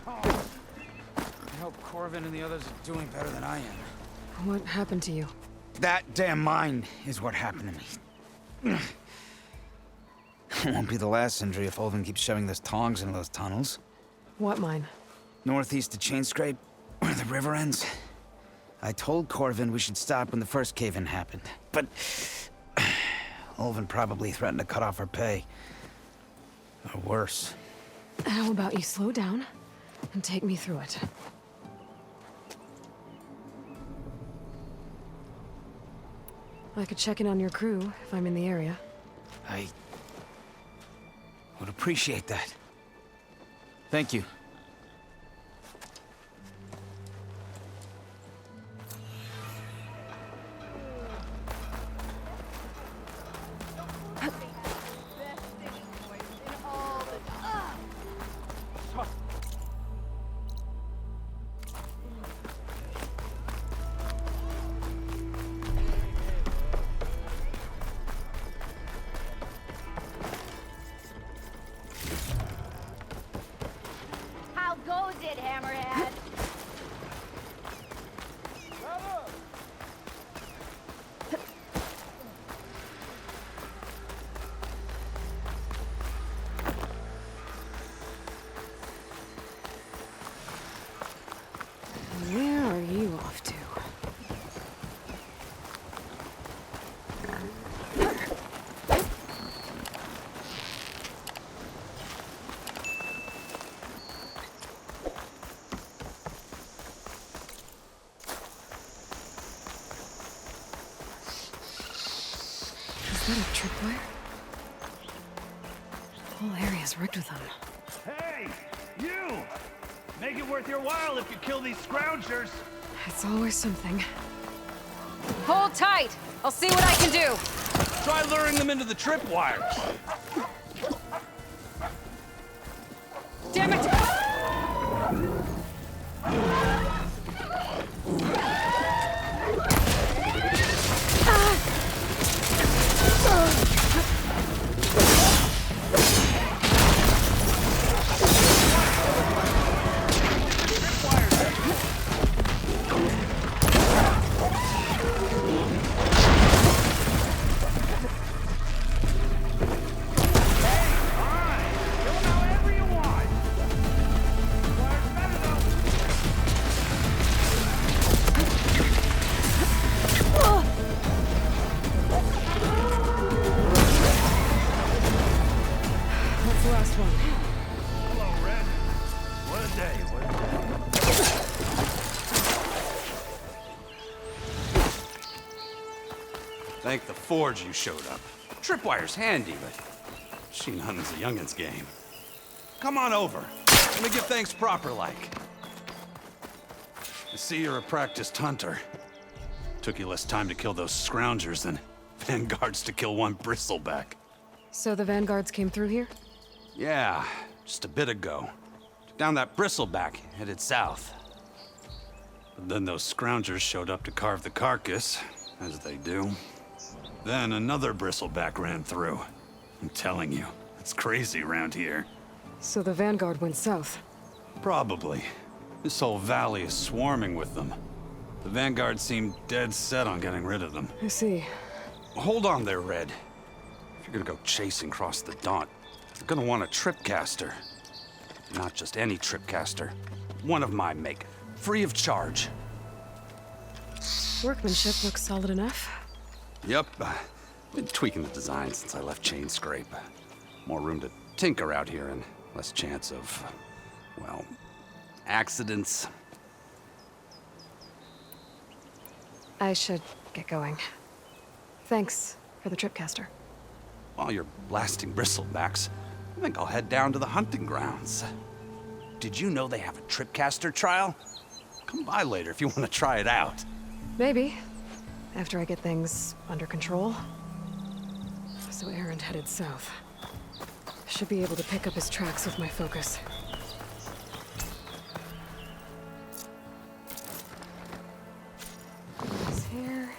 I hope Corvin and the others are doing better than I am. What happened to you? That damn mine is what happened to me. It won't be the last injury if Olvin keeps shoving those tongs into those tunnels. What mine? Northeast of Chainscrape, where the river ends. I told Corvin we should stop when the first cave-in happened, but Olvin probably threatened to cut off our pay. Or worse. How about you slow down and take me through it? I could check in on your crew if I'm in the area. I would appreciate that. Thank you. How goes it, Hammerhead? Where are you off to? Is that a tripwire? The whole area's rigged with them. Hey, you! Make it worth your while if you kill these scroungers. It's always something. Hold tight! I'll see what I can do! Try luring them into the tripwires. Damn it! That's the last one. Hello, Red. What a day, what a day. Thank the Forge you showed up. Tripwire's handy, but she hunting's a youngin's game. Come on over. Let me give thanks proper-like. I see you're a practiced hunter. Took you less time to kill those scroungers than vanguards to kill one bristleback. So the vanguards came through here? Yeah, just a bit ago. Down that bristleback, headed south. But then those scroungers showed up to carve the carcass, as they do. Then another bristleback ran through. I'm telling you, it's crazy around here. So the vanguard went south. Probably. This whole valley is swarming with them. The vanguard seemed dead set on getting rid of them. I see. Hold on there, Red. If you're gonna go chasing across the Daunt, you're gonna want a tripcaster. Not just any tripcaster. One of my make. Free of charge. Workmanship looks solid enough. Yep. Been tweaking the design since I left Chainscrape. More room to tinker out here and less chance of, well, accidents. I should get going. Thanks for the tripcaster. While you're blasting bristlebacks, I think I'll head down to the hunting grounds. Did you know they have a tripcaster trial? Come by later if you want to try it out. Maybe. After I get things under control. So Aaron headed south. Should be able to pick up his tracks with my focus. He's here.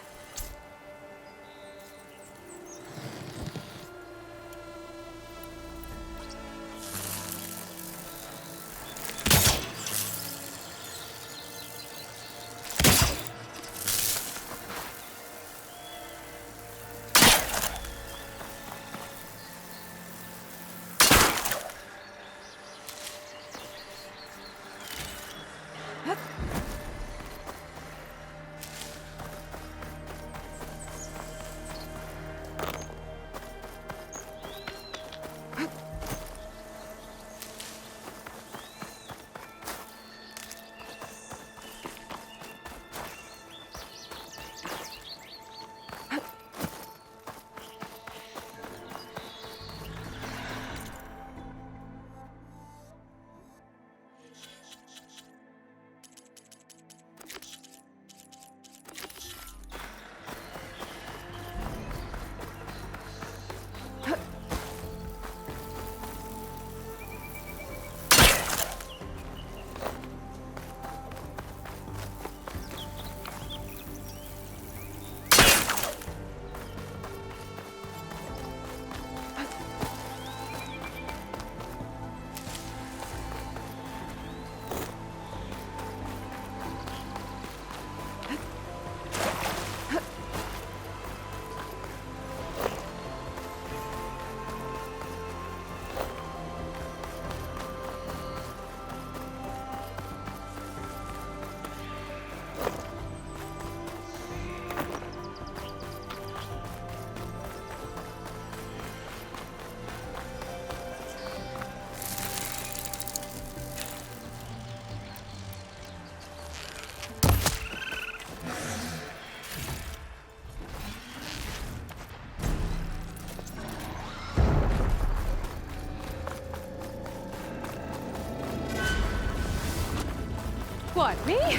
What, me?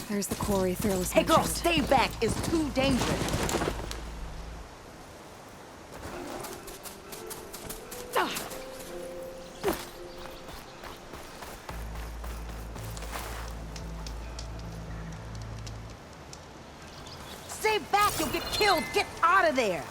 There's the quarry Thurles Hey girl, mentioned. stay back. It's too dangerous. Stay back, you'll get killed. Get out of there.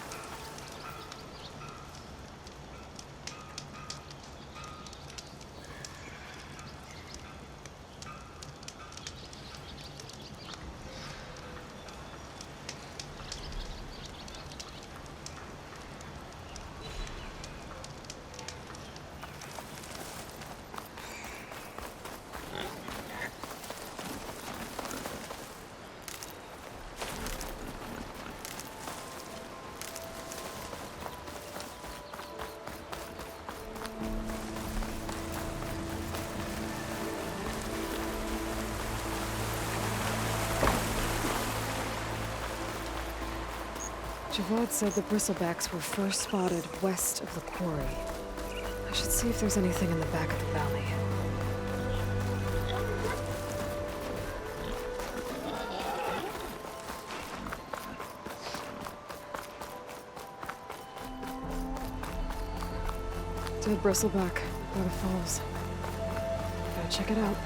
Javad said the bristlebacks were first spotted west of the quarry. I should see if there's anything in the back of the valley. Dead bristleback by the falls. Gotta check it out.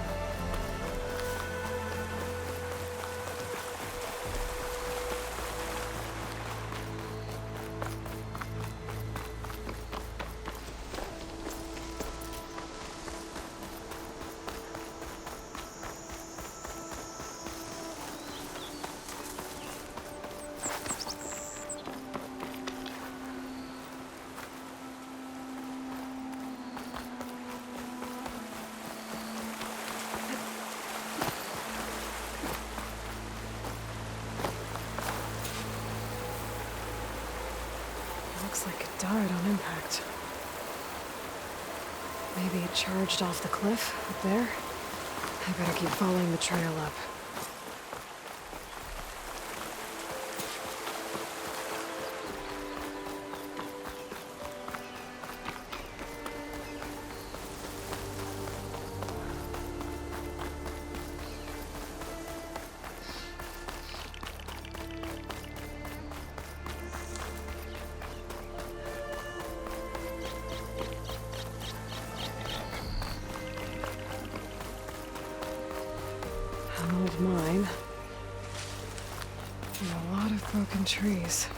Looks like it died on impact. Maybe it charged off the cliff up there? I better keep following the trail up. An old mine. And a lot of broken trees.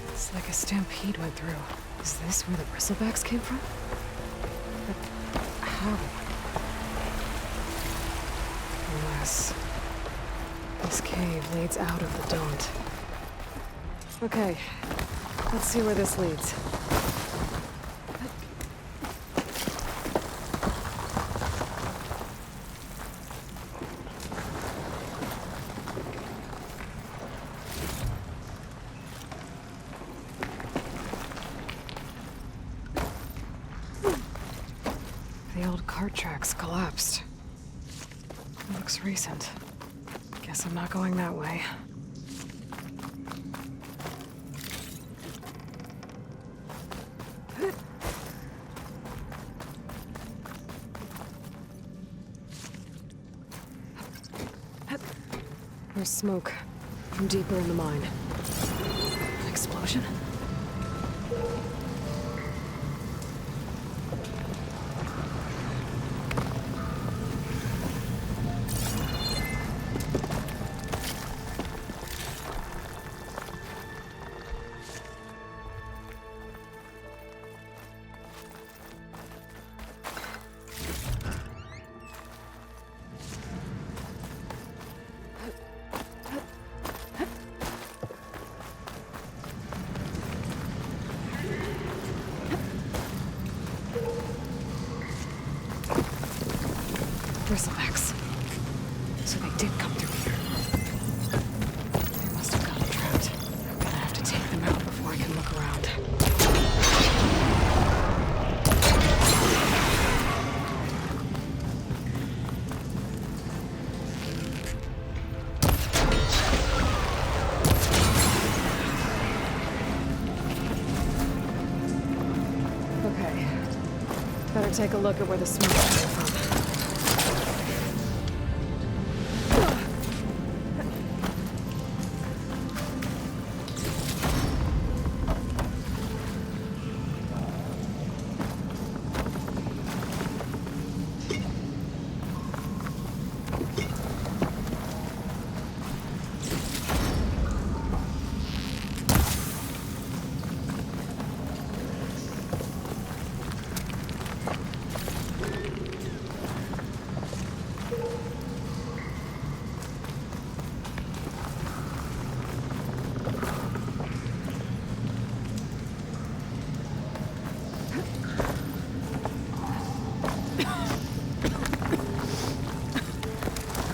It's like a stampede went through. Is this where the bristlebacks came from? But how? Unless this cave leads out of the Daunt. Okay, let's see where this leads. The old cart tracks collapsed. It looks recent. Guess I'm not going that way. There's smoke from deeper in the mine. An explosion? Bristlebacks. So they did come through here. They must have gotten trapped. I'm gonna have to take them out before I can look around. Okay. Better take a look at where the smoke came from.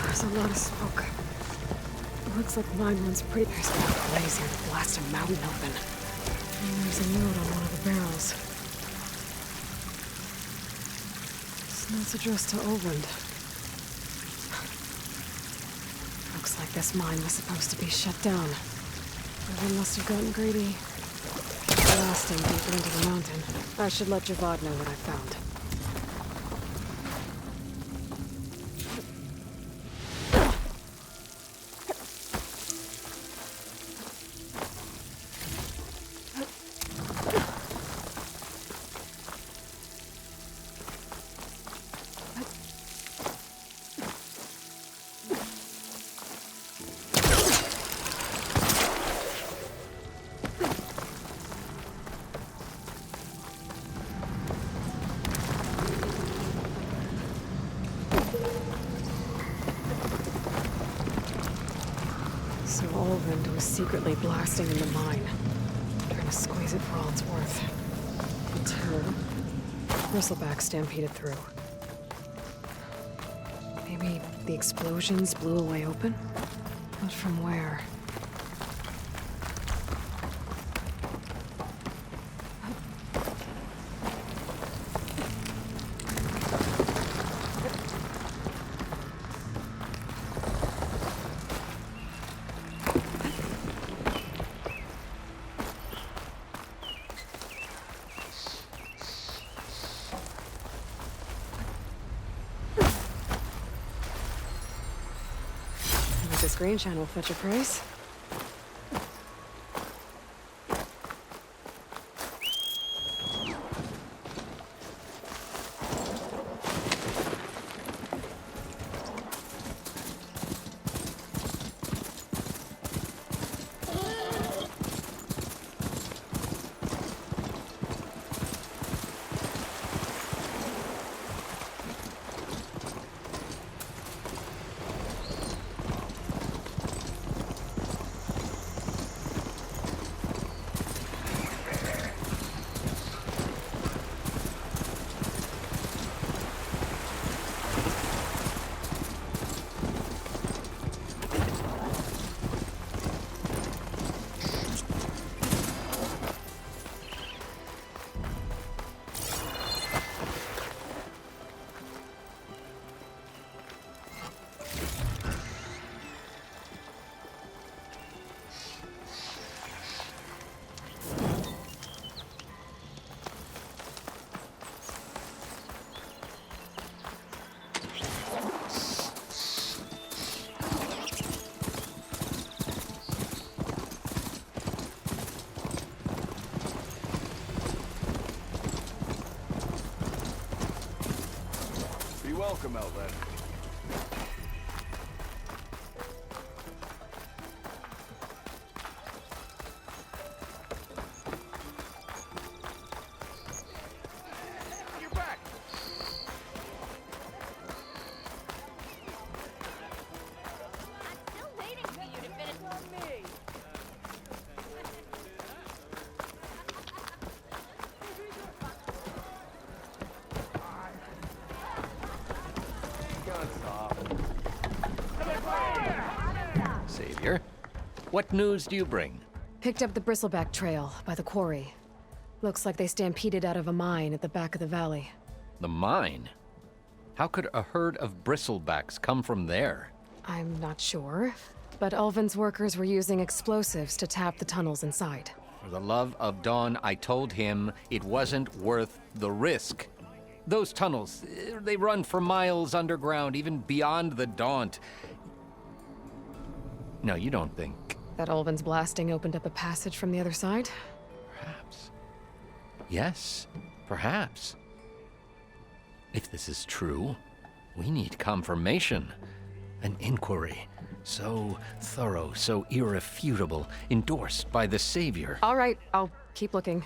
There's a lot of smoke. It looks like mine runs pretty. There's a blaze here to blast a mountain open. And there's a note on one of the barrels. This note's addressed to Olvend. Looks like this mine was supposed to be shut down. Whoever must have gotten greedy. Blasting deeper into the mountain. I should let Javad know what I found. So Olvend was secretly blasting in the mine, trying to squeeze it for all it's worth. In turn, Bristleback stampeded through. Maybe the explosions blew a way open? But from where? Green Shine will fetch a price. Welcome, Outlet. You're back. I'm still waiting for you to finish on me. Savior, what news do you bring? Picked up the Bristleback Trail by the quarry. Looks like they stampeded out of a mine at the back of the valley. The mine? How could a herd of bristlebacks come from there? I'm not sure, but Ulvin's workers were using explosives to tap the tunnels inside. For the love of Dawn, I told him it wasn't worth the risk. Those tunnels, they run for miles underground, even beyond the Daunt. No, you don't think. That Ulvin's blasting opened up a passage from the other side? Perhaps. Yes, perhaps. If this is true, we need confirmation. An inquiry. So thorough, so irrefutable, endorsed by the Savior. All right, I'll keep looking.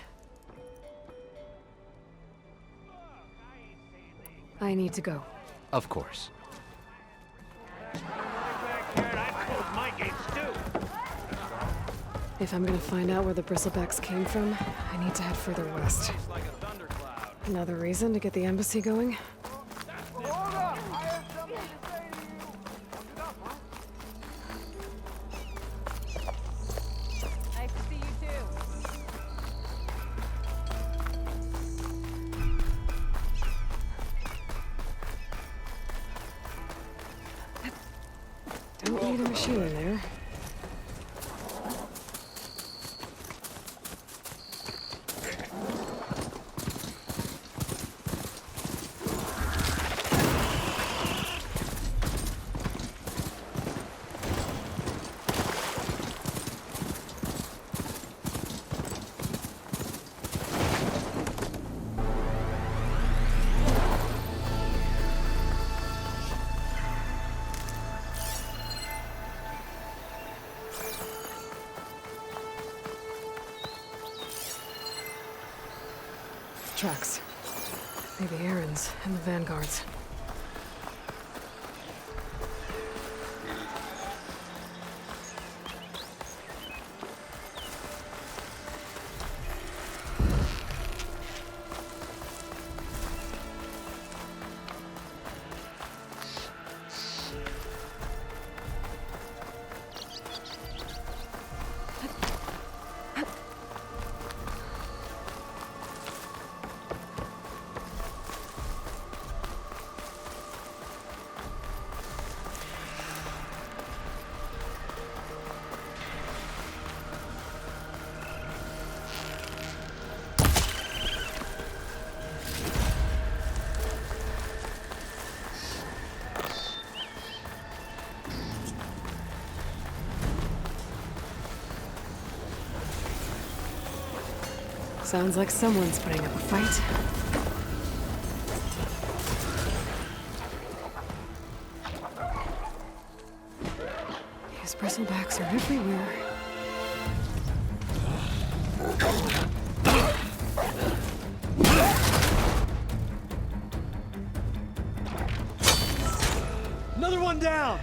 I need to go. Of course. If I'm gonna find out where the Bristlebacks came from, I need to head further west. Another reason to get the embassy going? Nice to see you too. Don't need a machine in there. Tracks. Maybe Aaron's and the Vanguards. Sounds like someone's putting up a fight. These bristlebacks are everywhere. Another one down!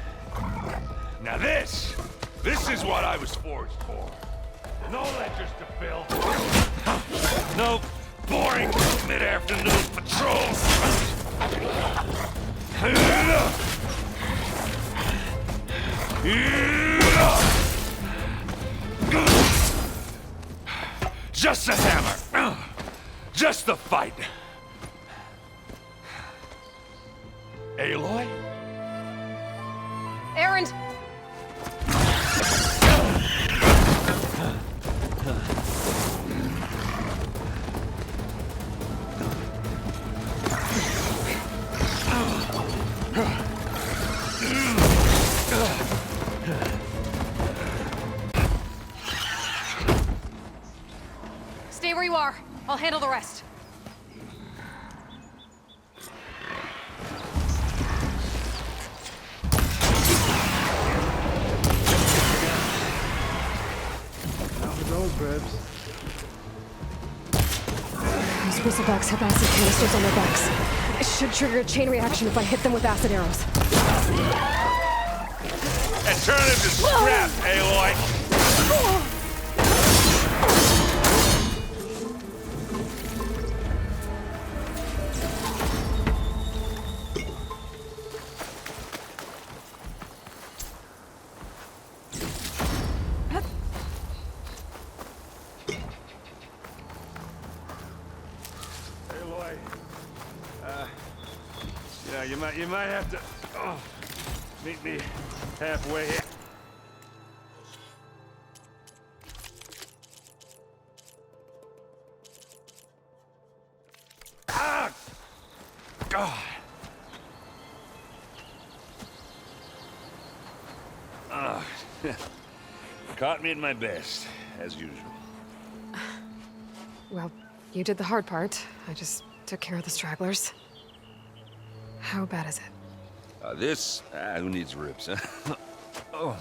Now this is what I was forged for. No ledgers to fill. No boring mid-afternoon patrols. Just a hammer. Just the fight. Aloy? Errand! Stay where you are. I'll handle the rest. These bristlebacks have acid canisters on their backs. It should trigger a chain reaction if I hit them with acid arrows. And turn him to scrap, Aloy! Aloy, you might have to meet me halfway here. Ah! God. Caught me at my best, as usual. Well, you did the hard part. I just took care of the stragglers. How bad is it? Who needs ribs, huh? Oh.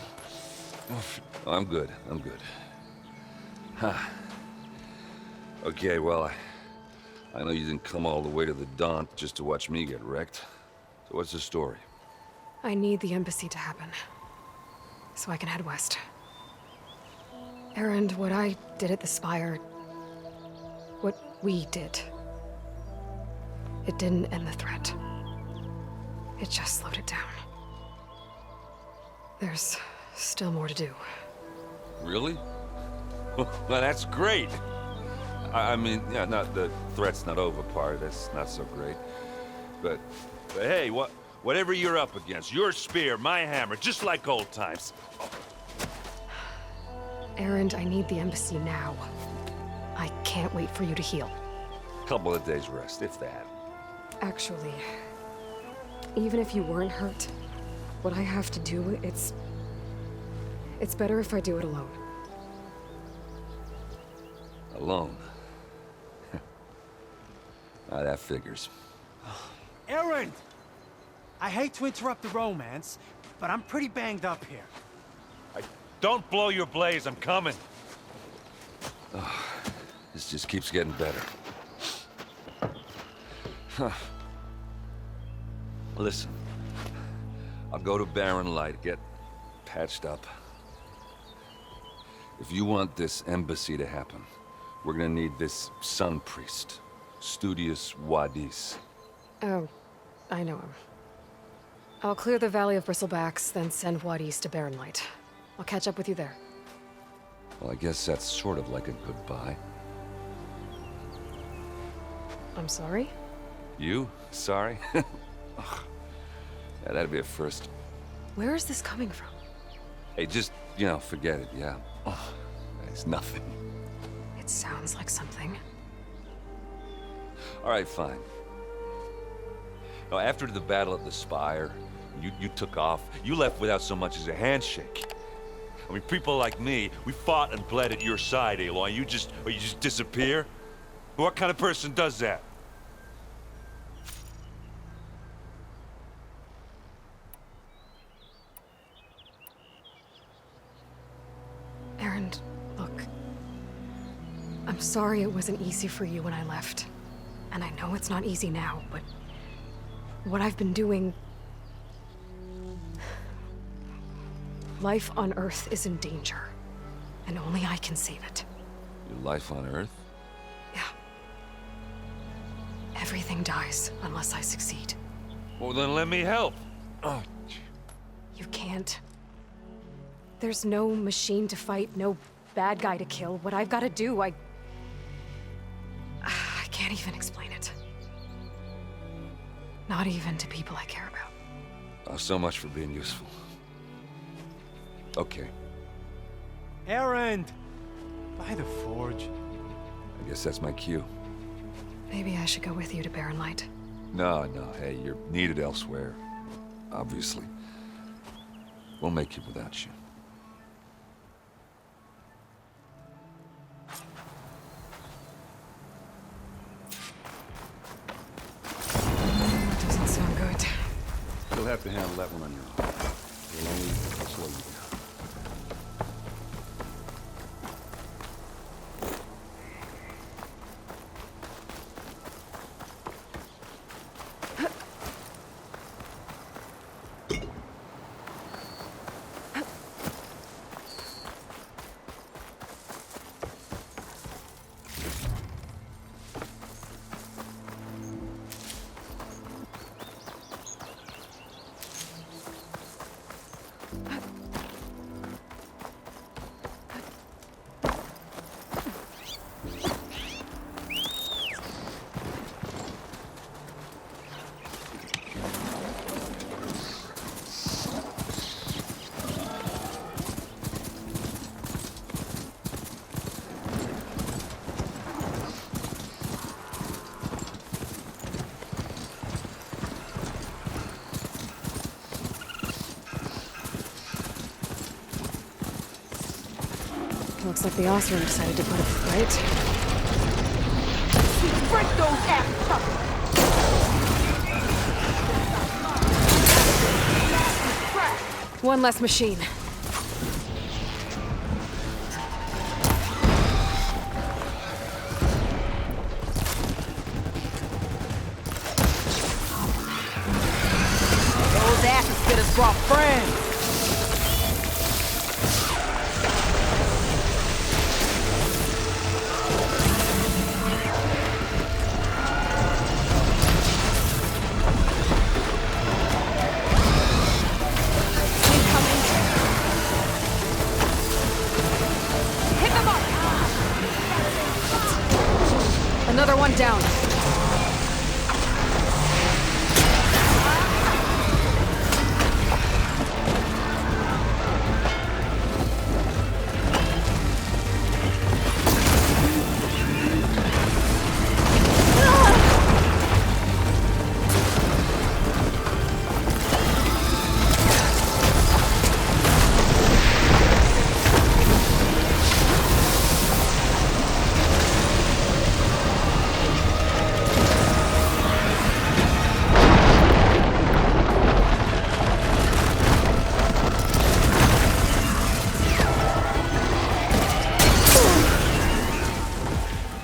I'm good, I'm good. Huh. Okay, well, I know you didn't come all the way to the Daunt just to watch me get wrecked. So what's the story? I need the embassy to happen, so I can head west. Errand, what I did at the Spire... what we did... it didn't end the threat. It just slowed it down. There's still more to do. Really? Well, that's great. I mean, yeah, not the threat's not over part, that's not so great. But hey, whatever you're up against, your spear, my hammer, just like old times. Errand, I need the embassy now. I can't wait for you to heal. Couple of days rest, if that. Actually, even if you weren't hurt, what I have to do, it's better if I do it alone. Alone? That figures. Errand! I hate to interrupt the romance, but I'm pretty banged up here. Don't blow your blaze, I'm coming. This just keeps getting better. Listen, I'll go to Barren Light, get patched up. If you want this embassy to happen, we're gonna need this sun priest, Studious Wadis. Oh, I know him. I'll clear the Valley of Bristlebacks, then send Wadis to Barren Light. I'll catch up with you there. Well, I guess that's sort of like a goodbye. I'm sorry? You? Sorry? Ugh. Yeah, that'd be a first. Where is this coming from? Hey, just, forget it, yeah? Oh, it's nothing. It sounds like something. All right, fine. Now, after the battle at the Spire, you took off. You left without so much as a handshake. I mean, people like me, we fought and bled at your side, Aloy. You just disappear? What kind of person does that? Aaron, look. I'm sorry it wasn't easy for you when I left. And I know it's not easy now, but what I've been doing... Life on Earth is in danger, and only I can save it. Your life on Earth? Yeah. Everything dies unless I succeed. Well, then let me help. Oh. You can't. There's no machine to fight, no bad guy to kill. What I've got to do, I can't even explain it. Not even to people I care about. Oh, so much for being useful. Okay. Aaron! By the forge. I guess that's my cue. Maybe I should go with you to Barren Light. No, hey, you're needed elsewhere. Obviously. We'll make it without you. Doesn't sound good. You'll have to handle that one on your own. We'll only slow you down. Looks like the Osram decided to put up a fight. Break those ass puppets! One less machine. Those asses get us brought friends! Another one down.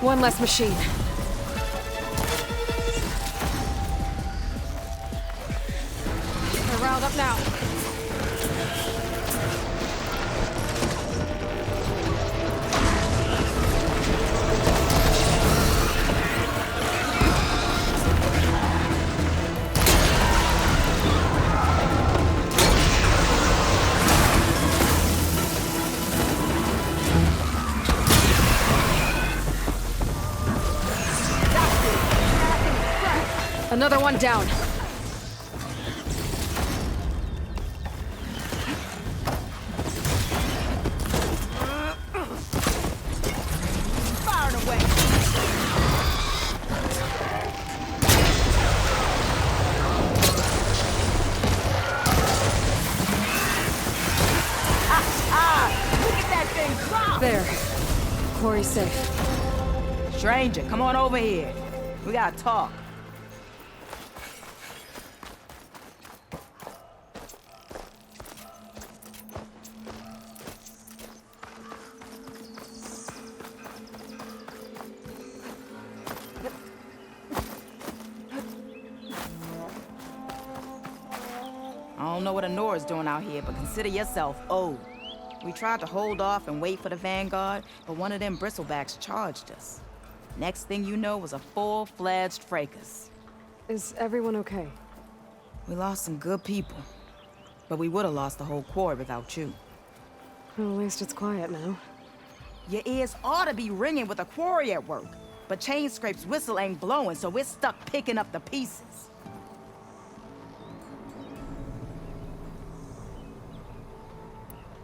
One less machine. They're riled up now. Another one down. Firing away! Look at that thing drop! There. Quarry's safe. Stranger, come on over here. We gotta talk. I don't know what Honora's doing out here, but consider yourself owed. We tried to hold off and wait for the Vanguard, but one of them bristlebacks charged us. Next thing you know was a full-fledged fracas. Is everyone okay? We lost some good people, but we would have lost the whole quarry without you. Well, at least it's quiet now. Your ears ought to be ringing with a quarry at work, but Chainscrape's whistle ain't blowing, so we're stuck picking up the pieces.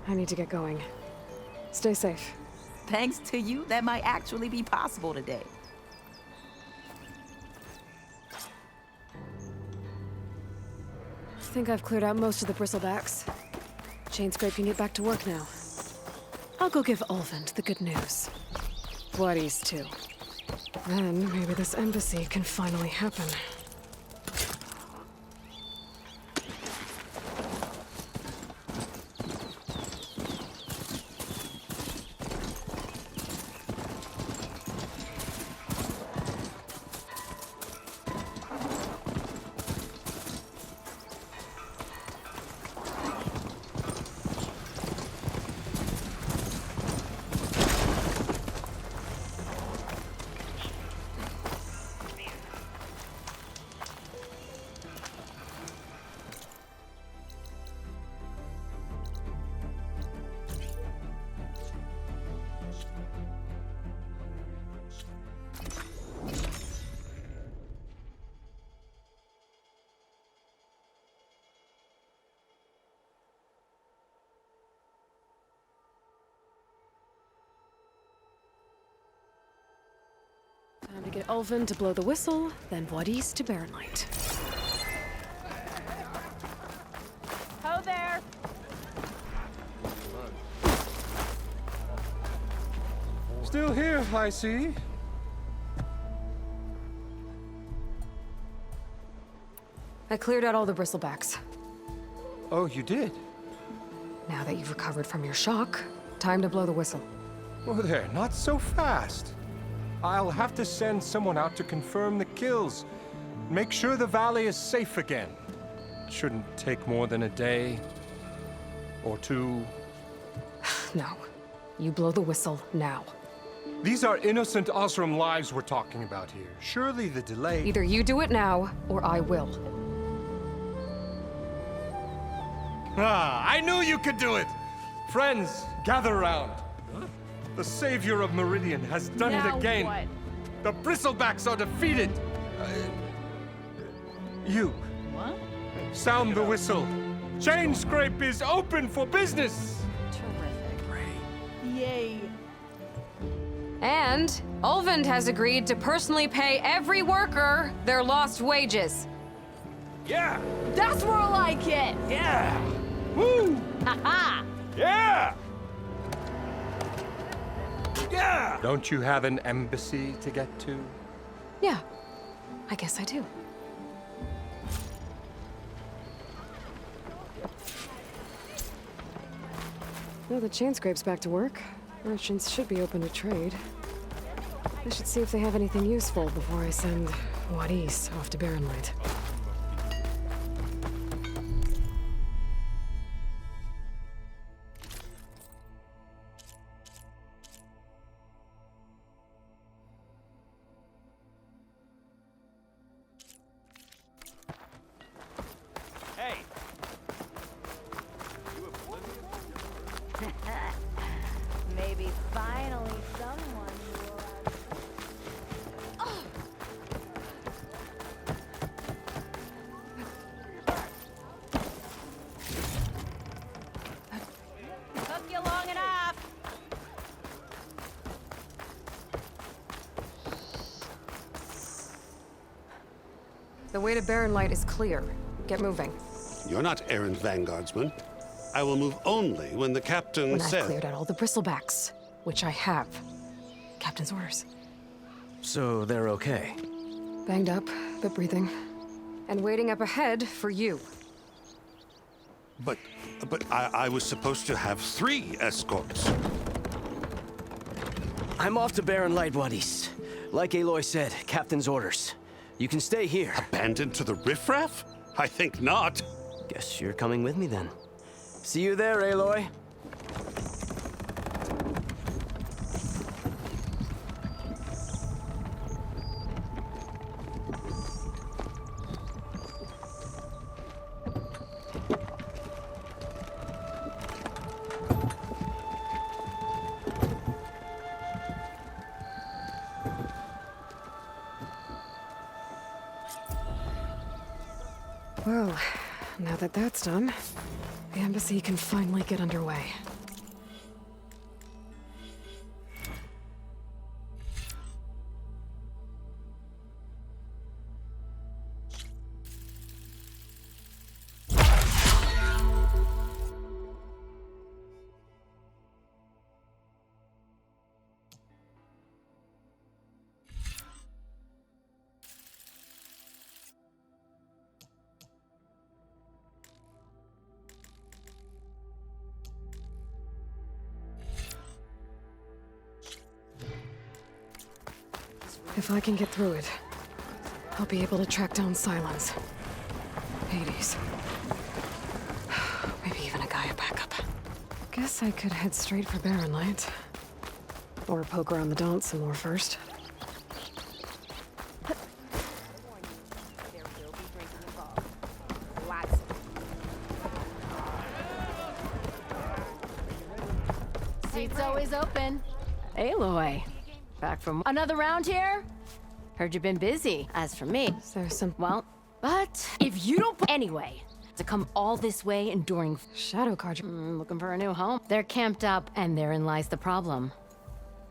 I need to get going. Stay safe. Thanks to you, that might actually be possible today. I think I've cleared out most of the bristlebacks. Chainscrape can get back to work now. I'll go give Ulvund the good news. Bloodies, too. Then maybe this embassy can finally happen. Time to get Ulvund to blow the whistle, then Wadis to Baronlight. Ho there! Still here, I see. I cleared out all the bristlebacks. Oh, you did? Now that you've recovered from your shock, time to blow the whistle. Oh there, not so fast. I'll have to send someone out to confirm the kills. Make sure the valley is safe again. Shouldn't take more than a day. Or two. No. You blow the whistle now. These are innocent Osram lives we're talking about here. Surely the delay... Either you do it now, or I will. Ah, I knew you could do it! Friends, gather around. The savior of Meridian has done it again. What? The bristlebacks are defeated. You. What? Sound the whistle. Chainscrape is open for business. Terrific. Yay. And Ulvund has agreed to personally pay every worker their lost wages. Yeah! That's more like it! Yeah! Woo! Ha-ha! Yeah! Yeah! Don't you have an embassy to get to? Yeah, I guess I do. Well, the Chainscrape's back to work. Merchants should be open to trade. I should see if they have anything useful before I send Wadis off to Baronlight. Hey! Maybe finally someone will... Took you long enough. The way to Baronlight is clear. Get moving. You're not errant vanguardsman. I will move only when the captain When says... I've cleared out all the bristlebacks, which I have. Captain's orders. So they're okay? Banged up, but breathing. And waiting up ahead for you. But I was supposed to have 3 escorts. I'm off to Barren Light, Wadis. Like Aloy said, Captain's orders. You can stay here. Abandoned to the riffraff? I think not. Guess you're coming with me then. See you there, Aloy. Well, now that that's done, the embassy can finally get underway. If I can get through it, I'll be able to track down Silence. Hades. Maybe even a Gaia backup. Guess I could head straight for Barren Light. Or poke around the Daunt some more first. Seat's always open. Aloy. Back from another round here? Heard you've been busy. As for me, Is there some... well, but if you don't anyway, to come all this way enduring Shadow card. looking for a new home. They're camped up, and therein lies the problem.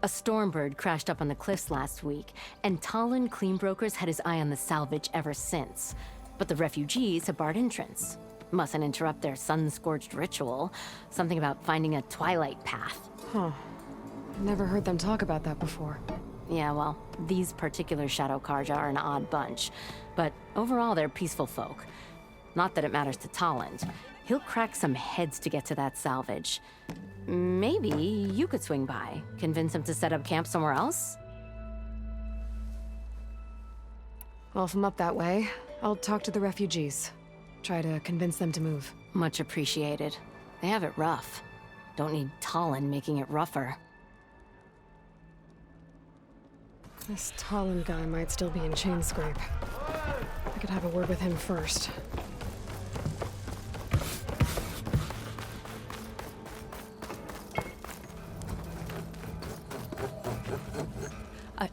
A stormbird crashed up on the cliffs last week, and Talon Cleanbrokers had his eye on the salvage ever since. But the refugees have barred entrance. Mustn't interrupt their sun-scorched ritual. Something about finding a twilight path. Huh. Never heard them talk about that before. Yeah, well, these particular Shadow Karja are an odd bunch. But overall, they're peaceful folk. Not that it matters to Talland. He'll crack some heads to get to that salvage. Maybe you could swing by, convince him to set up camp somewhere else? Well, if I'm up that way, I'll talk to the refugees. Try to convince them to move. Much appreciated. They have it rough. Don't need Talon making it rougher. This Talon guy might still be in Chainscrape. I could have a word with him first.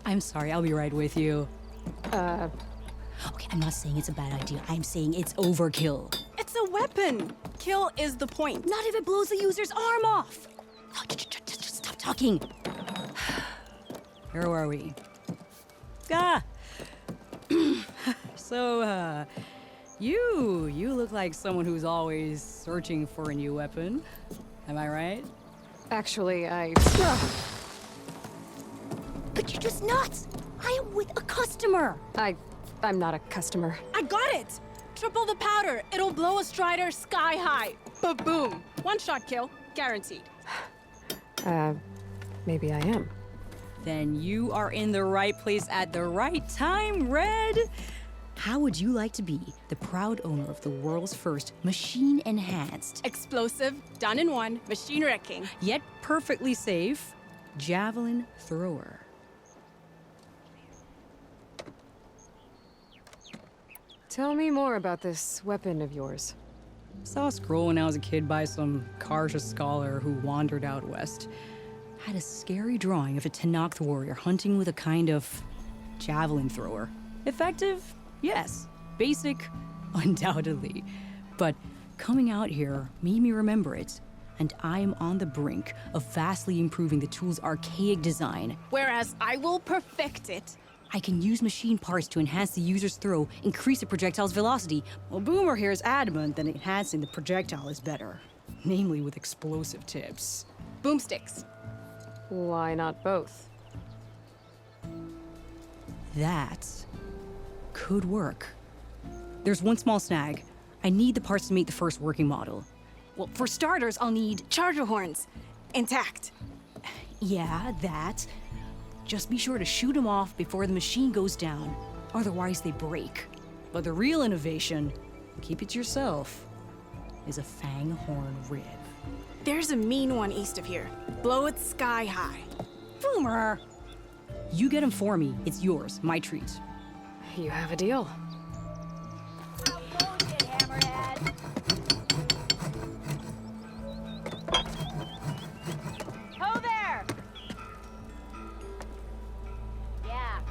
I'm sorry, I'll be right with you. Okay, I'm not saying it's a bad idea. I'm saying it's overkill. It's a weapon! Kill is the point. Not if it blows the user's arm off! Oh, just stop talking. Where are we? So, you look like someone who's always searching for a new weapon. Am I right? Actually, But you're just nuts! I am with a customer! I'm not a customer. I got it! Triple the powder. It'll blow a Strider sky high. Ba-boom. One-shot kill. Guaranteed. Maybe I am. Then you are in the right place at the right time, Red. How would you like to be the proud owner of the world's first machine-enhanced, explosive, done in one, machine-wrecking, yet perfectly safe, javelin thrower? Tell me more about this weapon of yours. Saw a scroll when I was a kid by some Karja scholar who wandered out west. Had a scary drawing of a Tenakth warrior hunting with a kind of javelin thrower. Effective? Yes. Basic? Undoubtedly. But coming out here made me remember it, and I am on the brink of vastly improving the tool's archaic design. Whereas I will perfect it. I can use machine parts to enhance the user's throw, increase the projectile's velocity. Well, Boomer here is adamant that enhancing the projectile is better. Namely with explosive tips. Boomsticks. Why not both? That could work. There's one small snag. I need the parts to make the first working model. Well, for starters, I'll need charger horns. Intact. Yeah, that. Just be sure to shoot them off before the machine goes down. Otherwise, they break. But the real innovation, keep it to yourself, is a fang horn rib. There's a mean one east of here. Blow it sky high. Boomer! You get him for me. It's yours. My treat. You have a deal. Ho there! Yeah,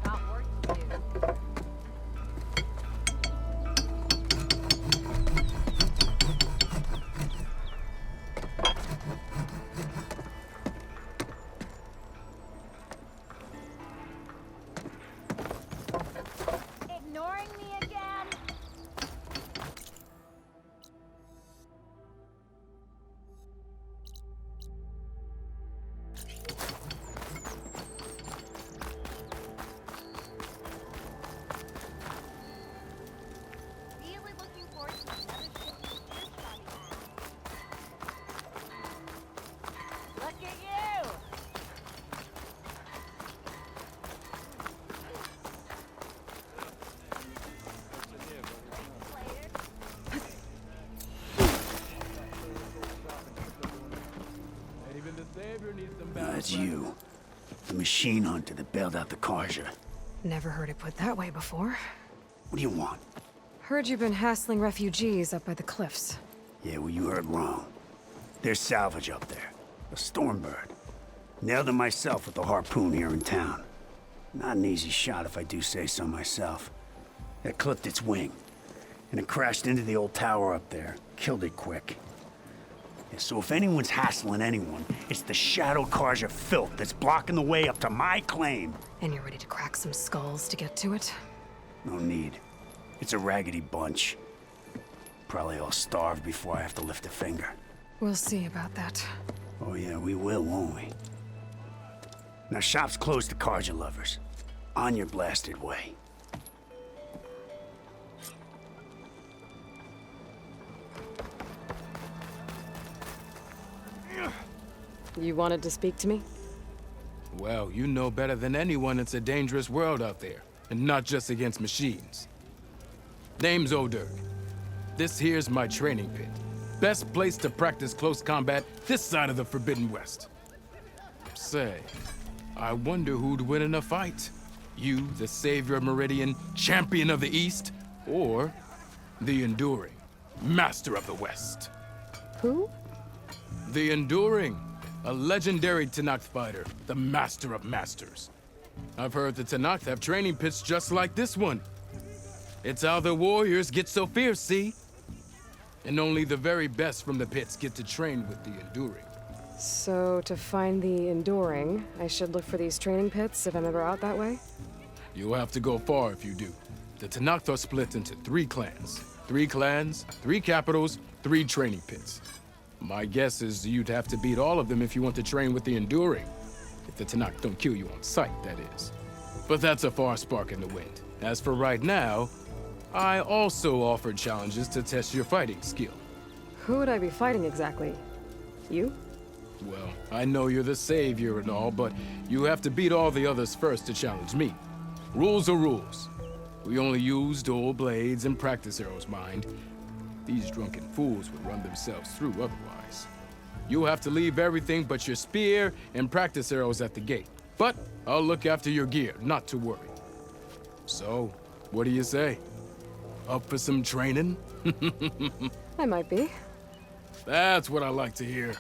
got work to do. Ignoring me again? Really looking forward to another trip to your spotty bag. Look at you! It's you. The machine hunter that bailed out the Karja. Never heard it put that way before. What do you want? Heard you've been hassling refugees up by the cliffs. Yeah, well, you heard wrong. There's salvage up there. A Stormbird. Nailed it myself with the harpoon here in town. Not an easy shot if I do say so myself. It clipped its wing, and it crashed into the old tower up there. Killed it quick. Yeah, so if anyone's hassling anyone, it's the Shadow Karja filth that's blocking the way up to my claim. And you're ready to crack some skulls to get to it? No need. It's a raggedy bunch. Probably all starved before I have to lift a finger. We'll see about that. Oh yeah, we will, won't we? Now shop's closed to Karja lovers. On your blasted way. You wanted to speak to me? Well, you know better than anyone it's a dangerous world out there, and not just against machines. Name's O'Dirk. This here's my training pit. Best place to practice close combat this side of the Forbidden West. Say, I wonder who'd win in a fight. You, the savior of Meridian, champion of the East, or the Enduring, master of the West. Who? The Enduring, a legendary Tenakth fighter, the master of masters. I've heard the Tenakth have training pits just like this one. It's how the warriors get so fierce, see? And only the very best from the pits get to train with the Enduring. So, to find the Enduring, I should look for these training pits if I'm ever out that way? You'll have to go far if you do. The Tenakth are split into 3 clans. 3 clans, 3 capitals, 3 training pits. My guess is you'd have to beat all of them if you want to train with the Enduring. If the Tenakth don't kill you on sight, that is. But that's a far spark in the wind. As for right now, I also offered challenges to test your fighting skill. Who would I be fighting exactly? You? Well, I know you're the savior and all, but you have to beat all the others first to challenge me. Rules are rules. We only use dual blades and practice arrows, mind. These drunken fools would run themselves through otherwise. You'll have to leave everything but your spear and practice arrows at the gate. But I'll look after your gear, not to worry. So, what do you say? Up for some training? I might be. That's what I like to hear.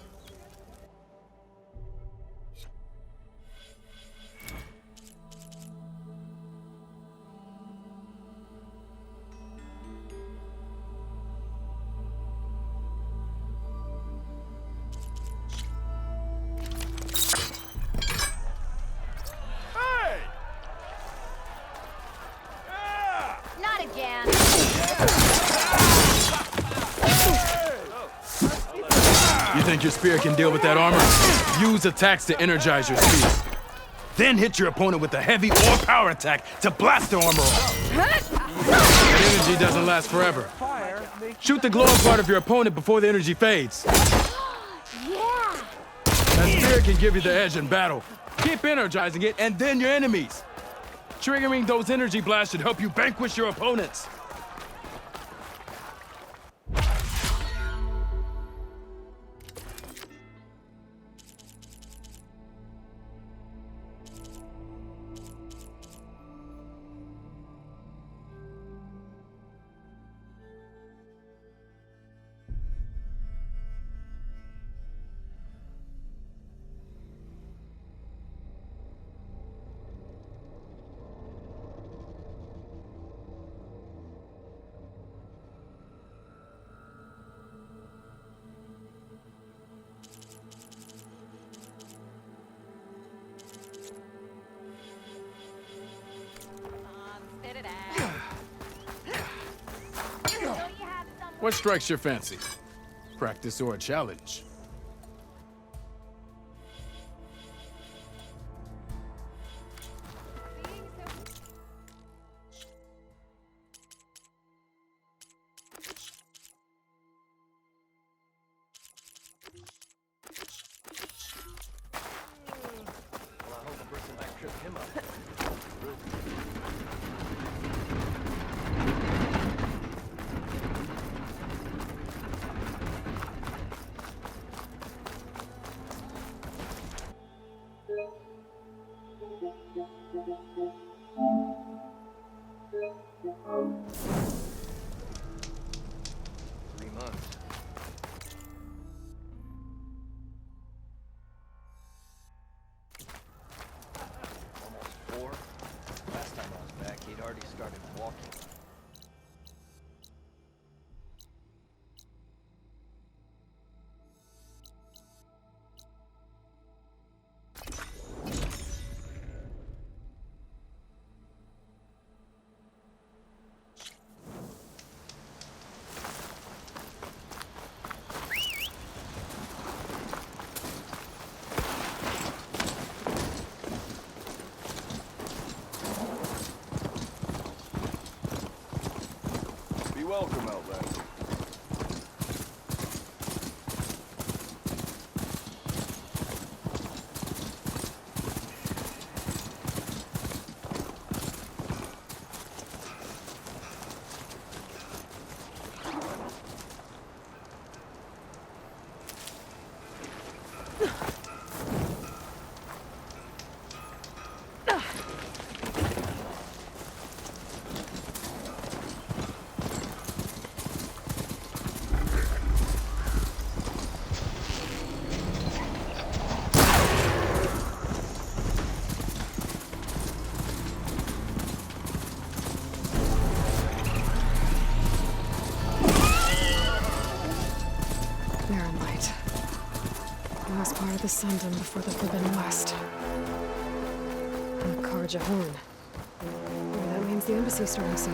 Not again. You think your spear can deal with that armor? Use attacks to energize your speed. Then hit your opponent with a heavy or power attack to blast their armor off. That energy doesn't last forever. Shoot the glowing part of your opponent before the energy fades. Yeah! That spear can give you the edge in battle. Keep energizing it, and then your enemies. Triggering those energy blasts should help you vanquish your opponents. What strikes your fancy? Practice or a challenge? Welcome, Outlander. Part of the Sundom before the Forbidden West. And Karja Horn. Maybe that means the embassy's starting soon.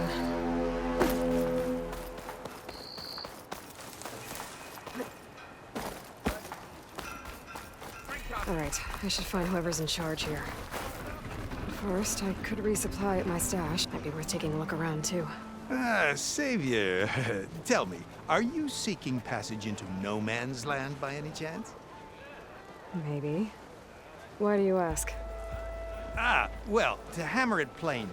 Alright, I should find whoever's in charge here. First, I could resupply at my stash. Might be worth taking a look around, too. Savior, tell me, are you seeking passage into no man's land by any chance? Maybe. Why do you ask? Well, to hammer it plain,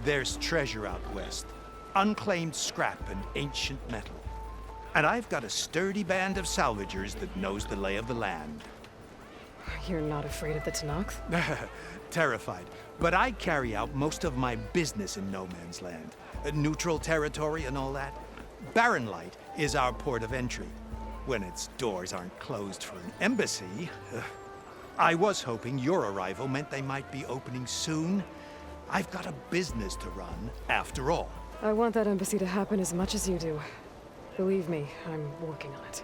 there's treasure out west. Unclaimed scrap and ancient metal. And I've got a sturdy band of salvagers that knows the lay of the land. You're not afraid of the Tenakth? Terrified. But I carry out most of my business in no man's land. Neutral territory and all that. Barren Light is our port of entry. When its doors aren't closed for an embassy. I was hoping your arrival meant they might be opening soon. I've got a business to run, after all. I want that embassy to happen as much as you do. Believe me, I'm working on it.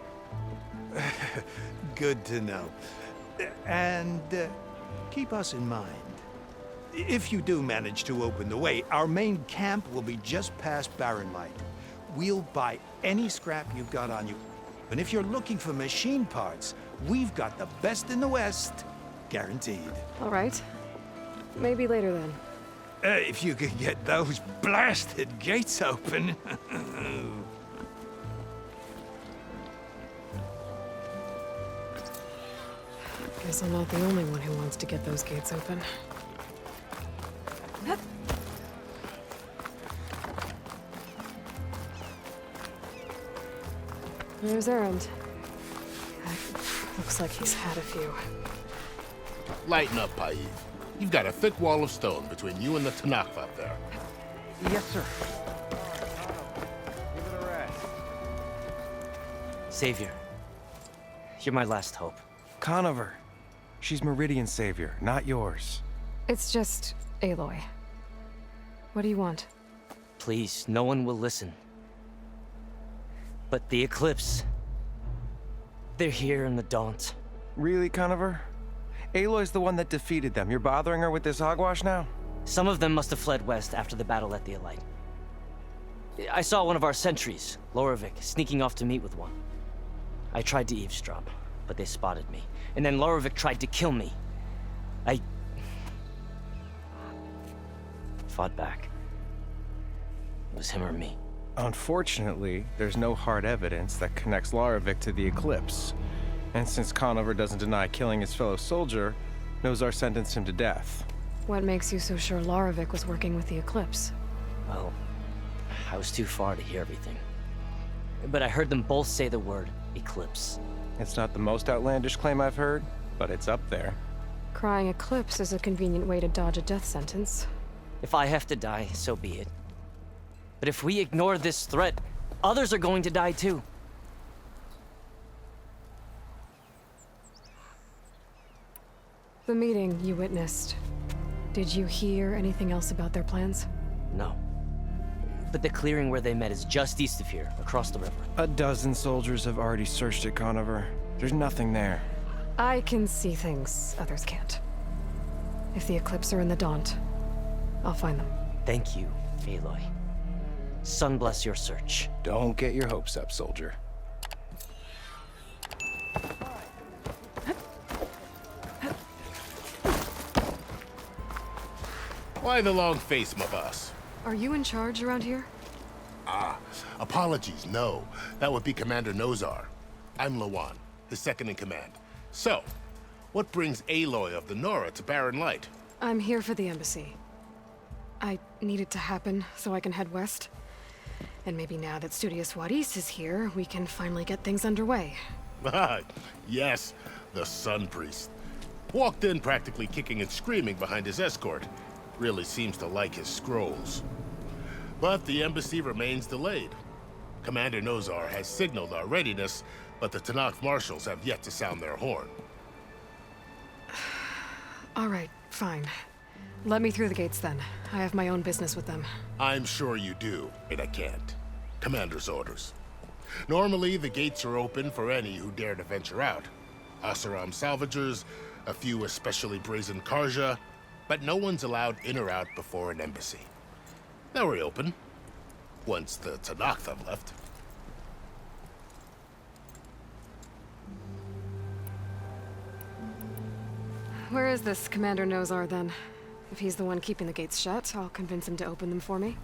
Good to know. And keep us in mind. If you do manage to open the way, our main camp will be just past Barren Light. We'll buy any scrap you've got on you. And if you're looking for machine parts, we've got the best in the West, guaranteed. All right. Maybe later then. If you could get those blasted gates open. Guess I'm not the only one who wants to get those gates open. There's Erend. Looks like he's had a few. Lighten up, Paiv. You've got a thick wall of stone between you and the Tanakh up there. Yes, sir. Savior, you're my last hope. Conover. She's Meridian's savior, not yours. It's just Aloy. What do you want? Please, no one will listen. But the Eclipse... they're here in the Daunt. Really, Conover? Aloy's the one that defeated them. You're bothering her with this hogwash now? Some of them must have fled west after the battle at the Elite. I saw one of our sentries, Lorovic, sneaking off to meet with one. I tried to eavesdrop, but they spotted me. And then Lorovic tried to kill me. I... fought back. It was him or me. Unfortunately, there's no hard evidence that connects Lorovic to the Eclipse. And since Conover doesn't deny killing his fellow soldier, Nozar sentenced him to death. What makes you so sure Lorovic was working with the Eclipse? Well, I was too far to hear everything. But I heard them both say the word Eclipse. It's not the most outlandish claim I've heard, but it's up there. Crying Eclipse is a convenient way to dodge a death sentence. If I have to die, so be it. But if we ignore this threat, others are going to die too. The meeting you witnessed. Did you hear anything else about their plans? No. But the clearing where they met is just east of here, across the river. A dozen soldiers have already searched it, Conover. There's nothing there. I can see things others can't. If the Eclipse are in the Daunt, I'll find them. Thank you, Aloy. Sun bless your search. Don't get your hopes up, soldier. Why the long face, my boss? Are you in charge around here? Ah, apologies, no. That would be Commander Nozar. I'm Lawan, his second in command. So, what brings Aloy of the Nora to Barren Light? I'm here for the embassy. I need it to happen so I can head west. And maybe now that Studious Wadis is here, we can finally get things underway. Yes, the Sun Priest. Walked in practically kicking and screaming behind his escort. Really seems to like his scrolls. But the embassy remains delayed. Commander Nozar has signaled our readiness, but the Tanakh marshals have yet to sound their horn. All right, fine. Let me through the gates then. I have my own business with them. I'm sure you do, but I can't. Commander's orders. Normally, the gates are open for any who dare to venture out. Asaram salvagers, a few especially brazen Karja, but no one's allowed in or out before an embassy. They'll reopen, once the Tanakh have left. Where is this Commander Nozar then? If he's the one keeping the gates shut, I'll convince him to open them for me.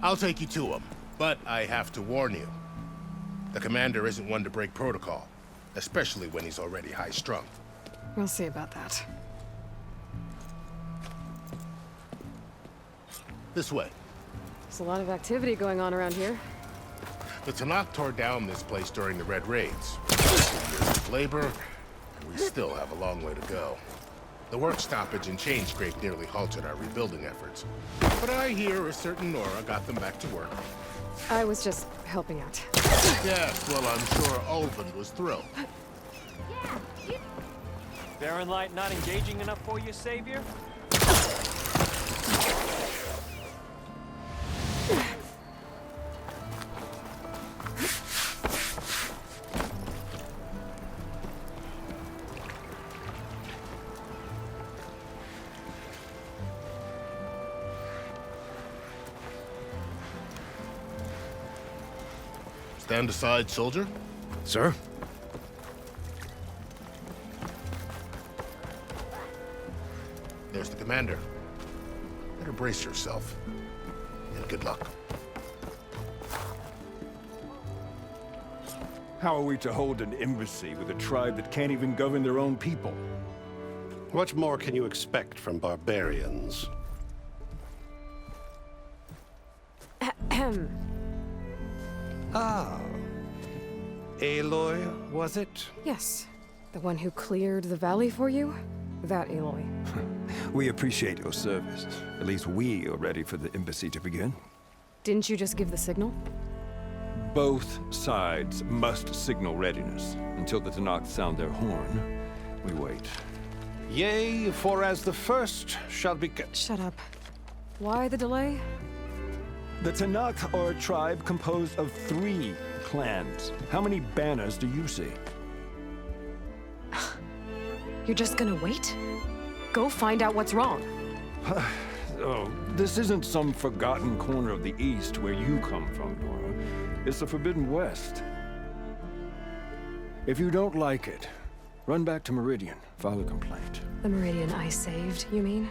I'll take you to him, but I have to warn you. The commander isn't one to break protocol, especially when he's already high-strung. We'll see about that. This way. There's a lot of activity going on around here. The Tanakh tore down this place during the Red Raids. 2 years of labor, and we still have a long way to go. The work stoppage and chain scrape nearly halted our rebuilding efforts. But I hear a certain Nora got them back to work. I was just helping out. Yes, well, I'm sure Ulvin was thrilled. Barren Light not engaging enough for you, Savior? Stand aside, soldier. Sir? There's the Commander, better brace yourself. And good luck. How are we to hold an embassy with a tribe that can't even govern their own people? What more can you expect from barbarians? Ah. Aloy, was it? Yes. The one who cleared the valley for you? That Aloy. We appreciate your service. At least we are ready for the embassy to begin. Didn't you just give the signal? Both sides must signal readiness. Until the Tanakh sound their horn, we wait. Yea, for as the first shall be... Shut up. Why the delay? The Tanakh are a tribe composed of 3 clans. How many banners do you see? You're just gonna wait? Go find out what's wrong. Oh, this isn't some forgotten corner of the East where you come from, Nora. It's the Forbidden West. If you don't like it, run back to Meridian, file a complaint. The Meridian I saved, you mean?